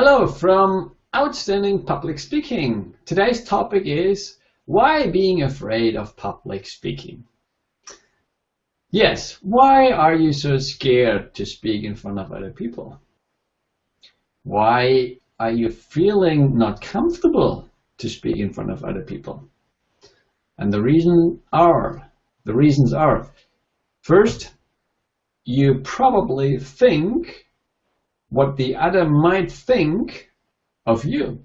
Hello from Outstanding Public Speaking. Today's topic is why being afraid of public speaking. Yes, why are you so scared to speak in front of other people? Why are you feeling not comfortable to speak in front of other people? And the reasons are, first, you probably think what the other might think of you.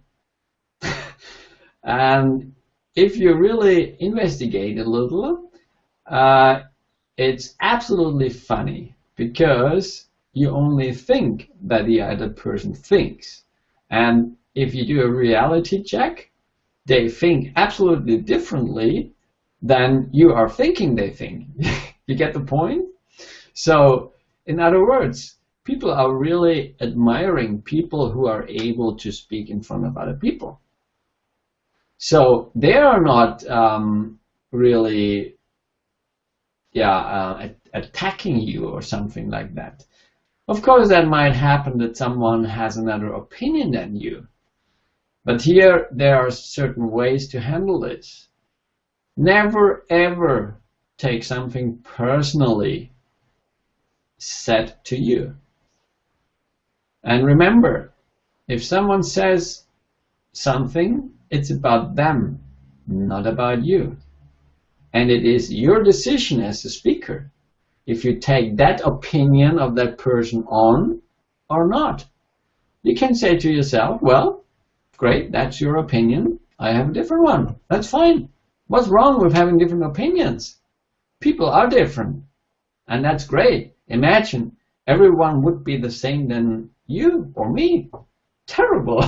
And if you really investigate a little, it's absolutely funny because you only think that the other person thinks. And if you do a reality check, they think absolutely differently than you are thinking they think. You get the point? So, in other words, people are really admiring people who are able to speak in front of other people. So they are not really attacking you or something like that. Of course, that might happen that someone has another opinion than you. But here, there are certain ways to handle this. Never ever take something personally said to you. And remember, if someone says something, it's about them, not about you. And it is your decision as a speaker if you take that opinion of that person on or not. You can say to yourself, well, great, that's your opinion. I have a different one. That's fine. What's wrong with having different opinions? People are different. And that's great. Imagine everyone would be the same than you or me. Terrible,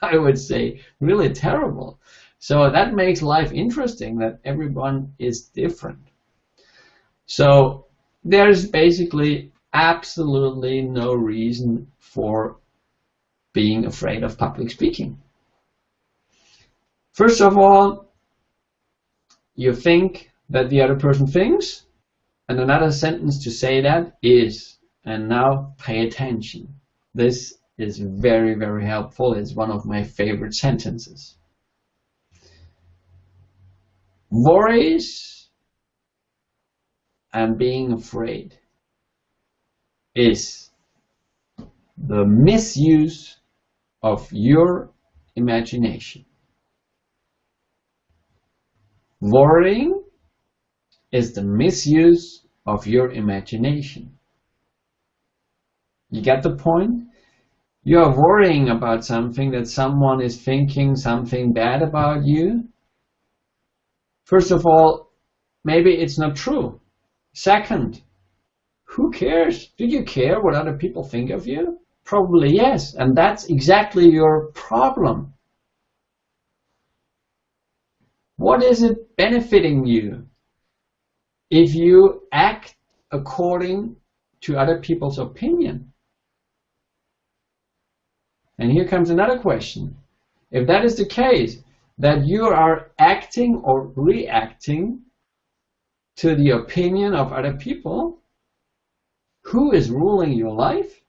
I would say, really terrible. So that makes life interesting, that everyone is different. So there's basically absolutely no reason for being afraid of public speaking. First of all, you think that the other person thinks, and another sentence to say that is, and now pay attention. This is very, very helpful. It's one of my favorite sentences. Worries and being afraid is the misuse of your imagination. Worrying is the misuse of your imagination. You get the point? You are worrying about something that someone is thinking something bad about you. First of all, maybe it's not true. Second, who cares? Do you care what other people think of you? Probably yes, and that's exactly your problem. What is it benefiting you if you act according to other people's opinion? And here comes another question. If that is the case, that you are acting or reacting to the opinion of other people, who is ruling your life?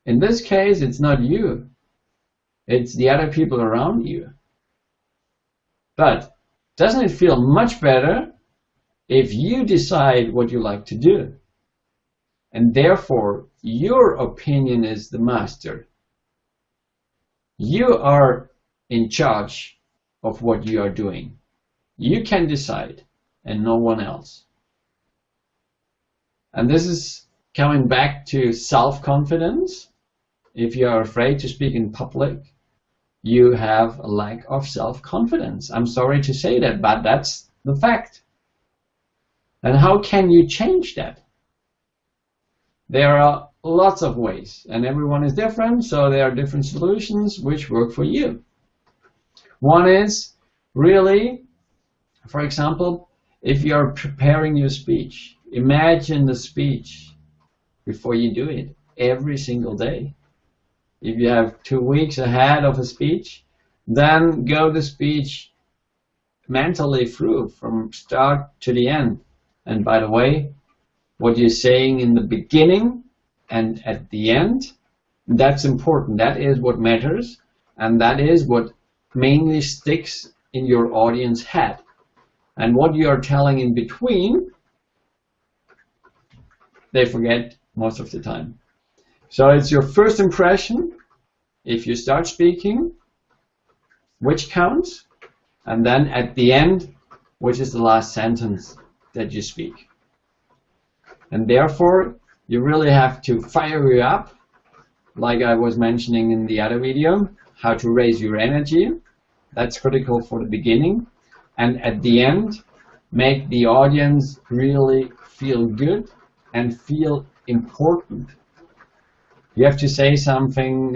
In this case, it's not you. It's the other people around you. But doesn't it feel much better if you decide what you like to do? And therefore, your opinion is the master. You are in charge of what you are doing. You can decide, and no one else. And this is coming back to self-confidence. If you are afraid to speak in public, you have a lack of self-confidence. I'm sorry to say that, but that's the fact. And how can you change that? There are lots of ways, and everyone is different, so there are different solutions which work for you. One is really, for example, if you are preparing your speech, imagine the speech before you do it every single day. If you have 2 weeks ahead of a speech, then go the speech mentally through from start to the end. And by the way, what you're saying in the beginning and at the end That's important. That is what matters, and that is what mainly sticks in your audience head. And what you are telling in between, they forget most of the time. So it's your first impression, if you start speaking, which counts, and then at the end, which is the last sentence that you speak. And therefore, you really have to fire you up, like I was mentioning in the other video, how to raise your energy. That's critical for the beginning. And at the end, make the audience really feel good and feel important. You have to say something,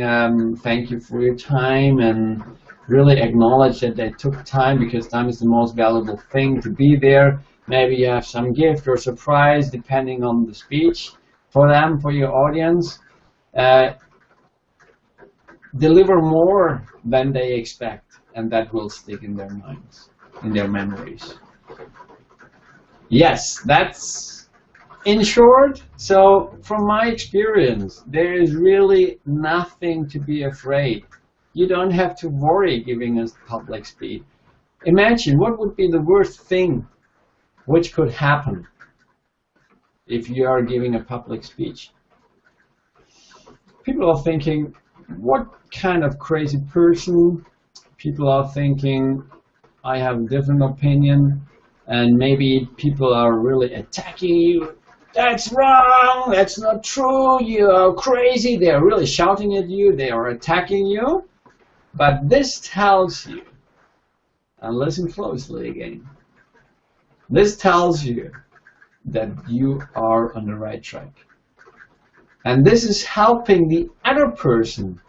thank you for your time, and really acknowledge that they took time, because time is the most valuable thing to be there. Maybe you have some gift or surprise depending on the speech for them, for your audience. Deliver more than they expect, and that will stick in their minds, in their memories. Yes, that's in short. So from my experience, there is really nothing to be afraid. You don't have to worry giving a public speech. Imagine what would be the worst thing which could happen if you are giving a public speech. People are thinking, what kind of crazy person? People are thinking, I have a different opinion, and maybe people are really attacking you. That's wrong, that's not true, you are crazy. They are really shouting at you, they are attacking you. But this tells you, and listen closely again, this tells you that you are on the right track. And this is helping the other person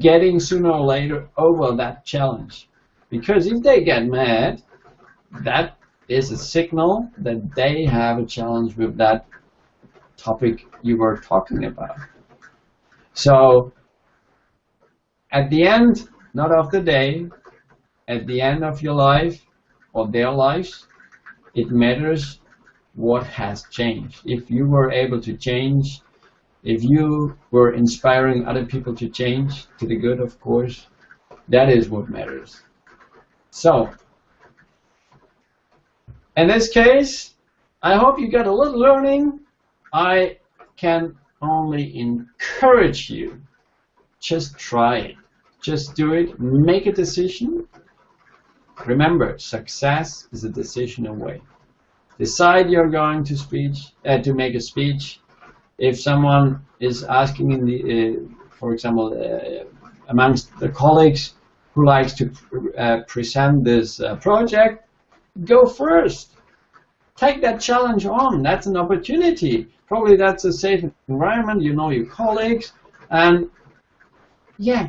getting sooner or later over that challenge. Because if they get mad, that is a signal that they have a challenge with that topic you were talking about. So at the end, not of the day, at the end of your life or their lives, it matters what has changed. If you were able to change, if you were inspiring other people to change, to the good, of course, that is what matters. So, in this case, I hope you got a little learning. I can only encourage you, just try it. Just do it, make a decision. Remember, success is a decision away. Decide you're going to make a speech. If someone is asking in the, for example, amongst the colleagues who likes to present this project, go first. Take that challenge on. That's an opportunity. Probably that's a safe environment. You know your colleagues, and yeah,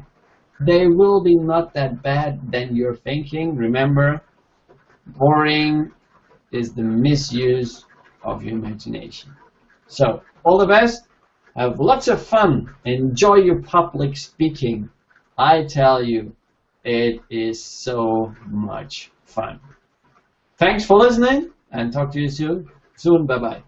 they will be not that bad than you're thinking. Remember, boring is the misuse of your imagination. So, all the best. Have lots of fun. Enjoy your public speaking. I tell you, it is so much fun. Thanks for listening, and talk to you soon. Bye-bye.